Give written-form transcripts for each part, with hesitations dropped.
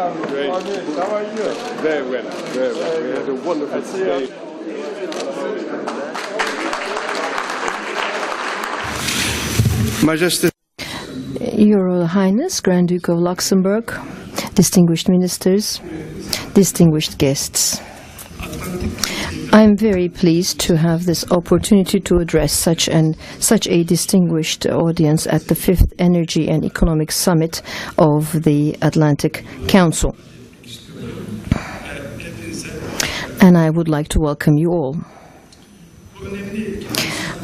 Great. How are you? Very well, very well. We had a wonderful day. Majesty. Your Royal Highness, Grand Duke of Luxembourg, distinguished ministers, distinguished guests. I am very pleased to have this opportunity to address such a distinguished audience at the 5th Energy and Economic Summit of the Atlantic Council. And I would like to welcome you all.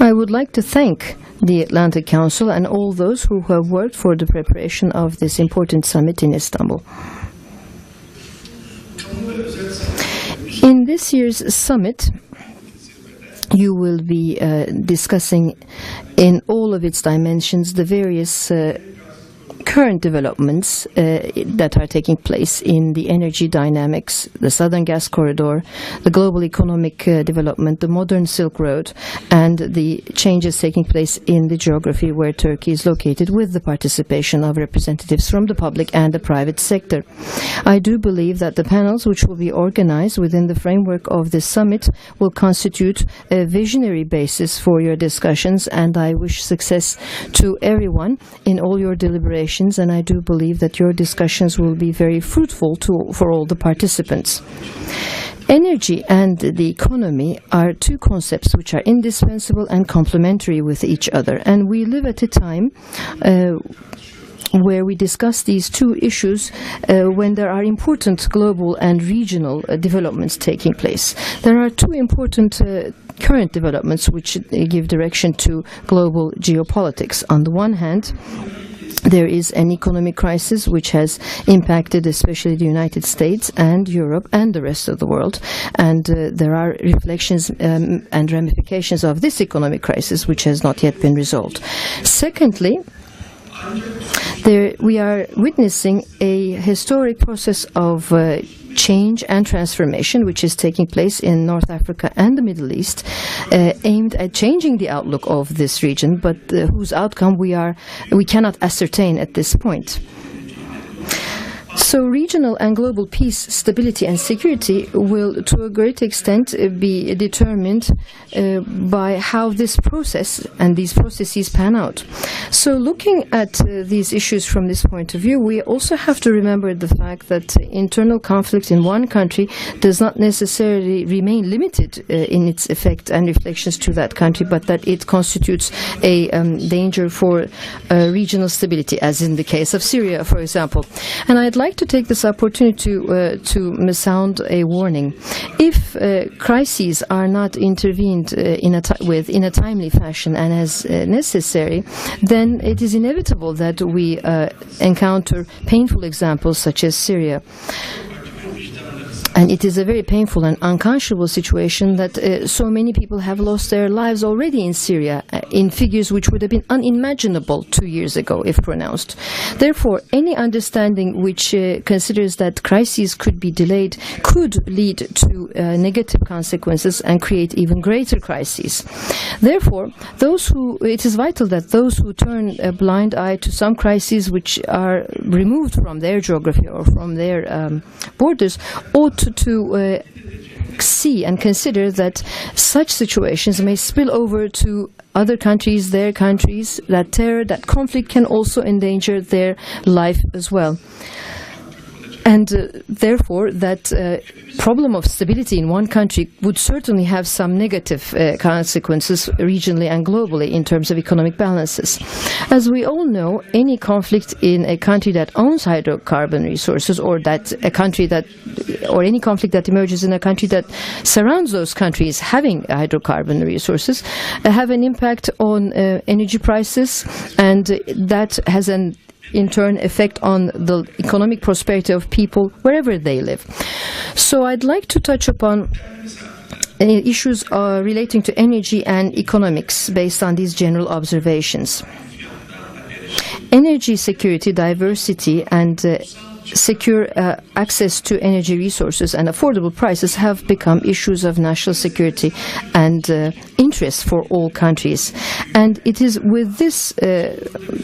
I would like to thank the Atlantic Council and all those who have worked for the preparation of this important summit in Istanbul. In this year's summit, you will be discussing in all of its dimensions the various current developments that are taking place in the energy dynamics, the Southern Gas Corridor, the global economic development, the modern Silk Road, and the changes taking place in the geography where Turkey is located, with the participation of representatives from the public and the private sector. I do believe that the panels which will be organized within the framework of this summit will constitute a visionary basis for your discussions, and I wish success to everyone in all your deliberations, and I do believe that your discussions will be very fruitful for all the participants. Energy and the economy are two concepts which are indispensable and complementary with each other, and we live at a time where we discuss these two issues when there are important global and regional developments taking place. There are two important current developments which give direction to global geopolitics. On the one hand, there is an economic crisis which has impacted especially the United States and Europe and the rest of the world, and there are reflections and ramifications of this economic crisis which has not yet been resolved. Secondly, we are witnessing a historic process of change and transformation which is taking place in North Africa and the Middle East, aimed at changing the outlook of this region, but whose outcome we cannot ascertain at this point. So regional and global peace, stability and security will to a great extent be determined by how this process and these processes pan out. So looking at these issues from this point of view, we also have to remember the fact that internal conflict in one country does not necessarily remain limited in its effect and reflections to that country, but that it constitutes a danger for regional stability, as in the case of Syria, for example. And I'd like to take this opportunity to sound a warning. If crises are not intervened in a timely fashion and as necessary, then it is inevitable that we encounter painful examples such as Syria. And it is a very painful and unconscionable situation that so many people have lost their lives already in Syria, in figures which would have been unimaginable 2 years ago if pronounced. Therefore, any understanding which considers that crises could be delayed could lead to negative consequences and create even greater crises. Therefore, it is vital that those who turn a blind eye to some crises which are removed from their geography or from their borders ought to see and consider that such situations may spill over to other countries, their countries, that terror, that conflict can also endanger their life as well. And therefore, that problem of stability in one country would certainly have some negative consequences regionally and globally in terms of economic balances. As we all know, any conflict in a country that owns hydrocarbon resources, or any conflict that emerges in a country that surrounds those countries having hydrocarbon resources, have an impact on energy prices, and that has in turn effect on the economic prosperity of people wherever they live. So I'd like to touch upon issues relating to energy and economics based on these general observations. Energy security, diversity, and secure access to energy resources and affordable prices have become issues of national security and interest for all countries. And it is with this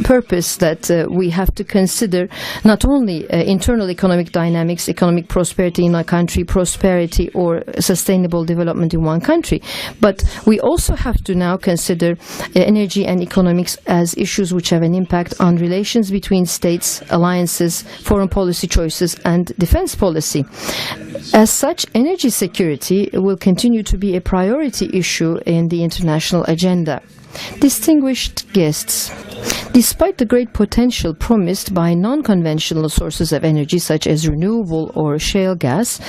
purpose that we have to consider not only internal economic dynamics, economic prosperity in a country, prosperity or sustainable development in one country, but we also have to now consider energy and economics as issues which have an impact on relations between states, alliances, foreign policy choices and defense policy. As such, energy security will continue to be a priority issue in the international agenda. Distinguished guests, despite the great potential promised by non-conventional sources of energy such as renewable or shale gas,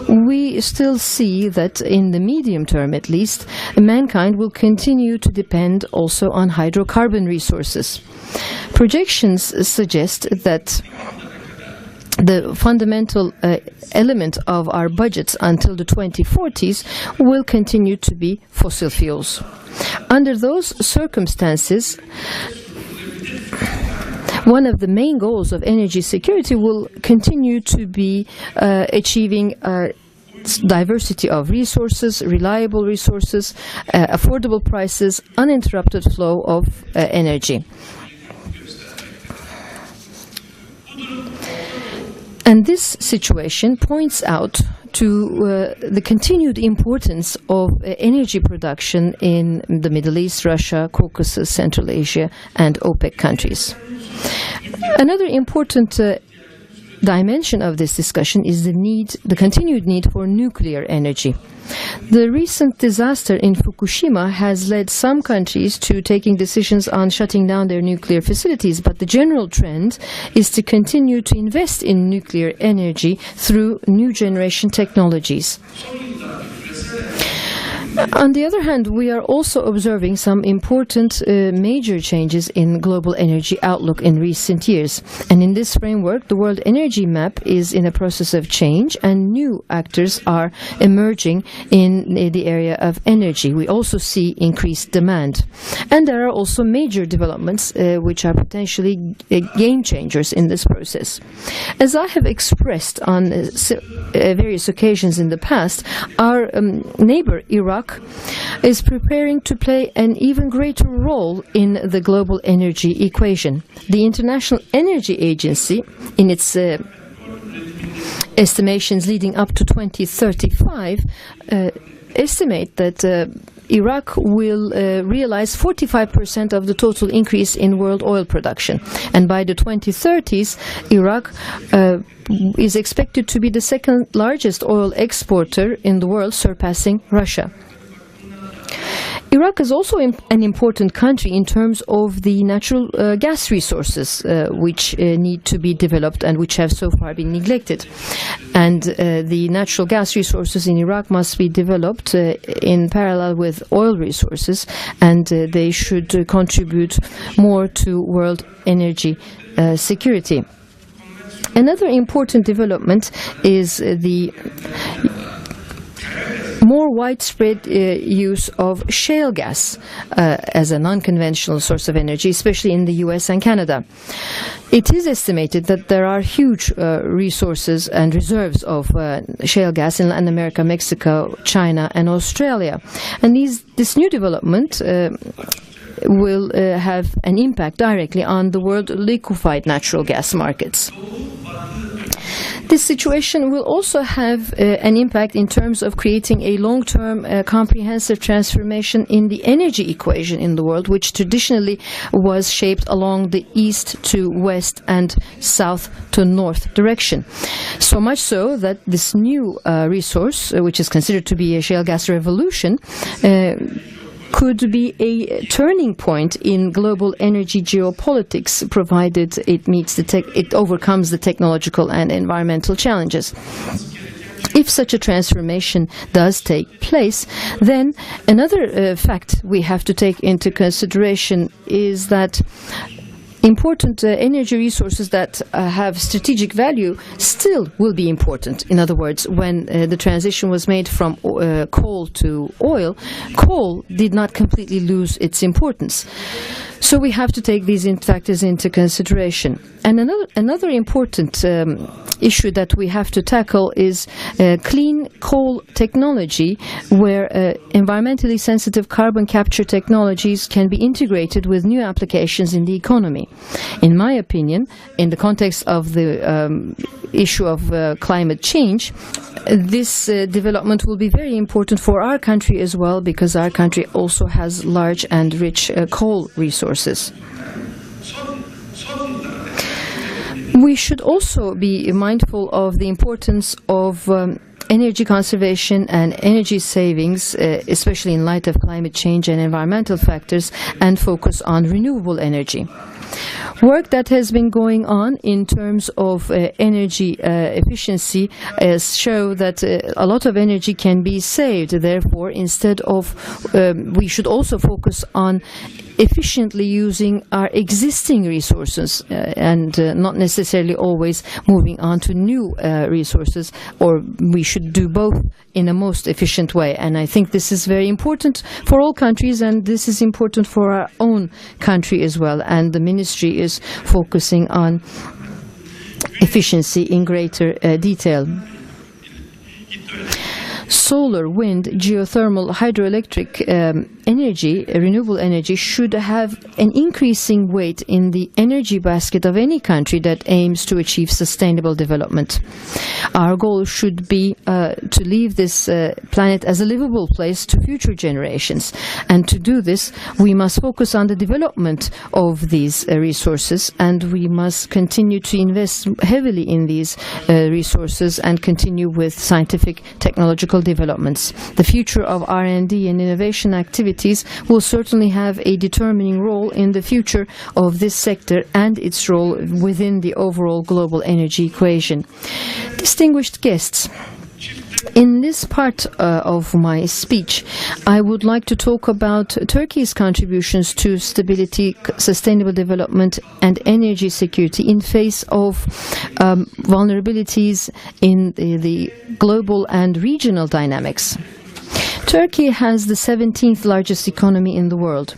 we still see that in the medium term at least, mankind will continue to depend also on hydrocarbon resources. Projections suggest that the fundamental element of our budgets until the 2040s will continue to be fossil fuels. Under those circumstances, one of the main goals of energy security will continue to be achieving diversity of resources, reliable resources, affordable prices, uninterrupted flow of energy. And this situation points out to the continued importance of energy production in the Middle East, Russia, Caucasus, Central Asia, and OPEC countries. Another important dimension of this discussion is the continued need for nuclear energy. The recent disaster in Fukushima has led some countries to taking decisions on shutting down their nuclear facilities, but the general trend is to continue to invest in nuclear energy through new generation technologies. On the other hand, we are also observing some important major changes in global energy outlook in recent years. And in this framework, the world energy map is in a process of change and new actors are emerging in the area of energy. We also see increased demand. And there are also major developments which are potentially game changers in this process. As I have expressed on various occasions in the past, our neighbor Iraq is preparing to play an even greater role in the global energy equation. The International Energy Agency, in its estimations leading up to 2035, estimate that Iraq will realize 45% of the total increase in world oil production. And by the 2030s, Iraq is expected to be the second largest oil exporter in the world, surpassing Russia. Iraq is also an important country in terms of the natural gas resources which need to be developed and which have so far been neglected. And the natural gas resources in Iraq must be developed in parallel with oil resources, and they should contribute more to world energy security. Another important development is the more widespread use of shale gas as a non-conventional source of energy, especially in the US and Canada. It is estimated that there are huge resources and reserves of shale gas in Latin America, Mexico, China, and Australia. And this new development will have an impact directly on the world liquefied natural gas markets. This situation will also have an impact in terms of creating a long-term comprehensive transformation in the energy equation in the world, which traditionally was shaped along the east to west and south to north direction. So much so that this new resource, which is considered to be a shale gas revolution, could be a turning point in global energy geopolitics, provided it overcomes the technological and environmental challenges. If such a transformation does take place, then another fact we have to take into consideration is that important energy resources that have strategic value still will be important. In other words, when the transition was made from coal to oil, coal did not completely lose its importance. So we have to take these factors into consideration. And another important issue that we have to tackle is clean coal technology, where environmentally sensitive carbon capture technologies can be integrated with new applications in the economy. In my opinion, in the context of the issue of climate change, this development will be very important for our country as well, because our country also has large and rich coal resources. We should also be mindful of the importance of energy conservation and energy savings, especially in light of climate change and environmental factors, and focus on renewable energy. Work that has been going on in terms of energy efficiency show that a lot of energy can be saved. Therefore, instead of, we should also focus on efficiently using our existing resources and not necessarily always moving on to new resources, or we should do both in a most efficient way. And I think this is very important for all countries, and this is important for our own country as well. And the ministry is focusing on efficiency in greater detail. Solar, wind, geothermal, hydroelectric energy, renewable energy, should have an increasing weight in the energy basket of any country that aims to achieve sustainable development. Our goal should be to leave this planet as a livable place to future generations. And to do this, we must focus on the development of these resources, and we must continue to invest heavily in these resources and continue with scientific technological developments. The future of R&D and innovation activities will certainly have a determining role in the future of this sector and its role within the overall global energy equation. Distinguished guests, in this part of my speech, I would like to talk about Turkey's contributions to stability, sustainable development, and energy security in face of vulnerabilities in the global and regional dynamics. Turkey has the 17th largest economy in the world.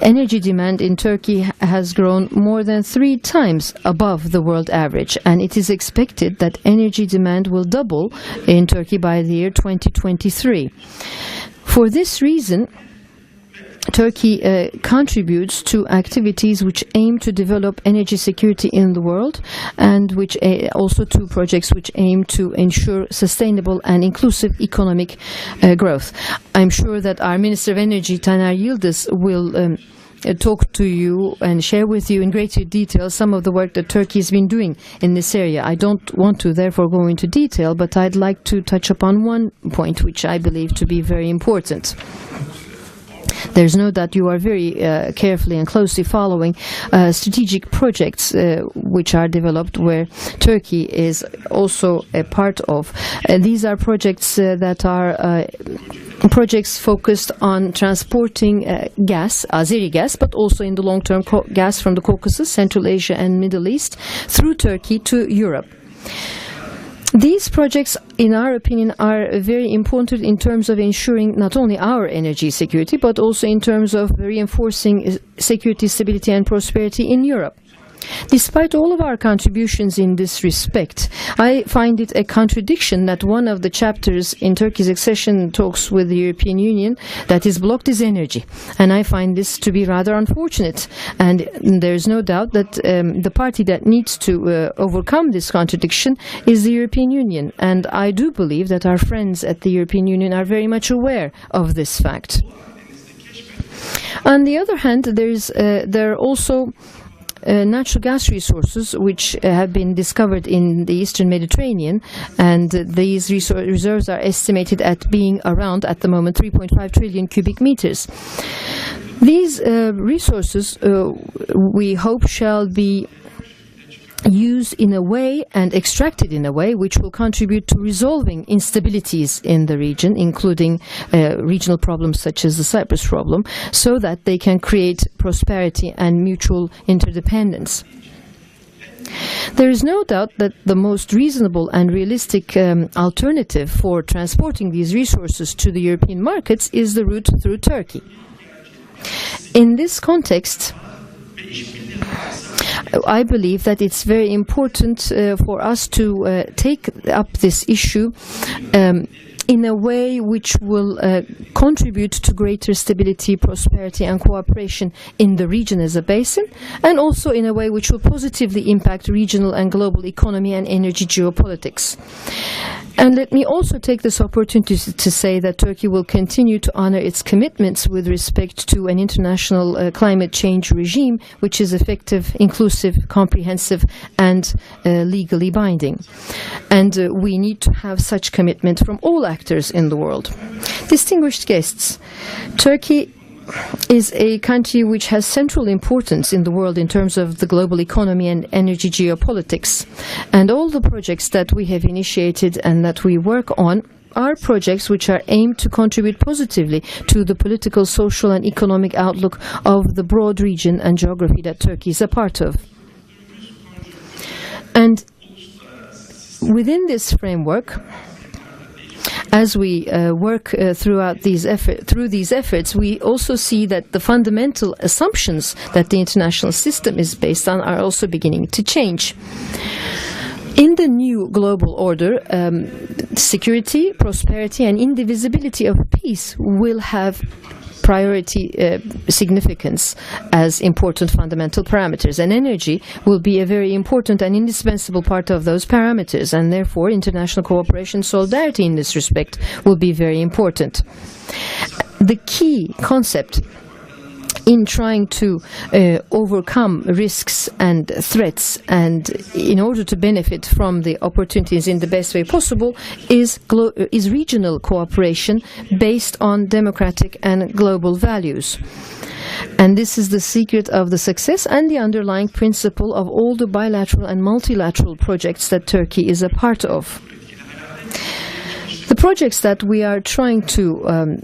Energy demand in Turkey has grown more than 3 times above the world average, and it is expected that energy demand will double in Turkey by the year 2023. For this reason, Turkey contributes to activities which aim to develop energy security in the world, and which also to projects which aim to ensure sustainable and inclusive economic growth. I'm sure that our Minister of Energy, Taner Yildiz, will talk to you and share with you in greater detail some of the work that Turkey has been doing in this area. I don't want to therefore go into detail, but I'd like to touch upon one point which I believe to be very important. There's no doubt you are very carefully and closely following strategic projects which are developed, where Turkey is also a part of. These are projects that are projects focused on transporting gas, Azeri gas, but also in the long-term gas from the Caucasus, Central Asia and Middle East through Turkey to Europe. These projects, in our opinion, are very important in terms of ensuring not only our energy security, but also in terms of reinforcing security, stability and prosperity in Europe. Despite all of our contributions in this respect, I find it a contradiction that one of the chapters in Turkey's accession talks with the European Union that is blocked is energy. And I find this to be rather unfortunate. And there's no doubt that the party that needs to overcome this contradiction is the European Union. And I do believe that our friends at the European Union are very much aware of this fact. On the other hand, there are also natural gas resources which have been discovered in the Eastern Mediterranean, and these reserves are estimated at being around, at the moment, 3.5 trillion cubic meters. These resources, we hope, shall be used in a way and extracted in a way which will contribute to resolving instabilities in the region, including regional problems such as the Cyprus problem, so that they can create prosperity and mutual interdependence. There is no doubt that the most reasonable and realistic alternative for transporting these resources to the European markets is the route through Turkey. In this context, I believe that it's very important for us to take up this issue in a way which will contribute to greater stability, prosperity and cooperation in the region as a basin, and also in a way which will positively impact regional and global economy and energy geopolitics. And let me also take this opportunity to say that Turkey will continue to honor its commitments with respect to an international climate change regime which is effective, inclusive, comprehensive and legally binding. And we need to have such commitment from all actors in the world. Distinguished guests, Turkey is a country which has central importance in the world in terms of the global economy and energy geopolitics. And all the projects that we have initiated and that we work on are projects which are aimed to contribute positively to the political, social and economic outlook of the broad region and geography that Turkey is a part of. And within this framework, as we work through these efforts, we also see that the fundamental assumptions that the international system is based on are also beginning to change. In the new global order, security, prosperity and indivisibility of peace will have priority significance as important fundamental parameters, and energy will be a very important and indispensable part of those parameters, and therefore international cooperation, solidarity in this respect will be very important. The key concept in trying to overcome risks and threats, and in order to benefit from the opportunities in the best way possible, is regional cooperation based on democratic and global values. And this is the secret of the success and the underlying principle of all the bilateral and multilateral projects that Turkey is a part of. The projects that we are trying to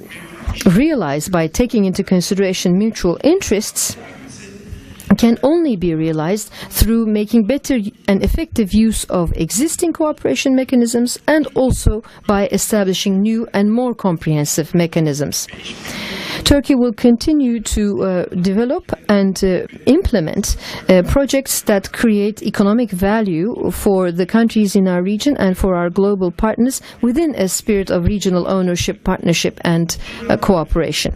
realize by taking into consideration mutual interests can only be realized through making better and effective use of existing cooperation mechanisms, and also by establishing new and more comprehensive mechanisms. Turkey will continue to develop and implement projects that create economic value for the countries in our region and for our global partners within a spirit of regional ownership, partnership and cooperation.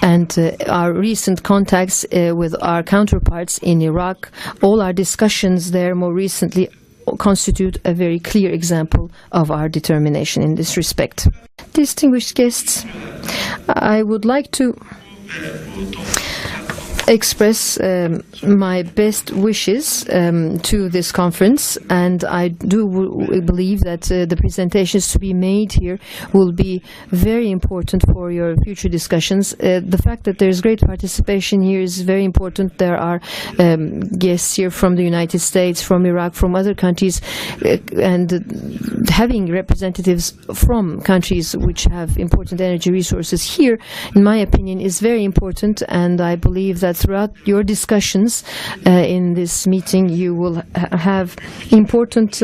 And our recent contacts with our counterparts in Iraq, all our discussions there more recently, constitute a very clear example of our determination in this respect. Distinguished guests, I would like to express my best wishes to this conference, and I do believe that the presentations to be made here will be very important for your future discussions. The fact that there is great participation here is very important. There are guests here from the United States, from Iraq, from other countries, and having representatives from countries which have important energy resources here, in my opinion, is very important, and I believe that throughout your discussions in this meeting you will have important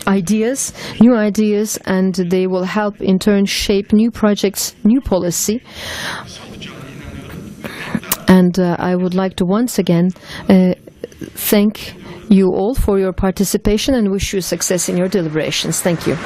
ideas, new ideas, and they will help in turn shape new projects, new policy. And I would like to once again thank you all for your participation and wish you success in your deliberations. Thank you.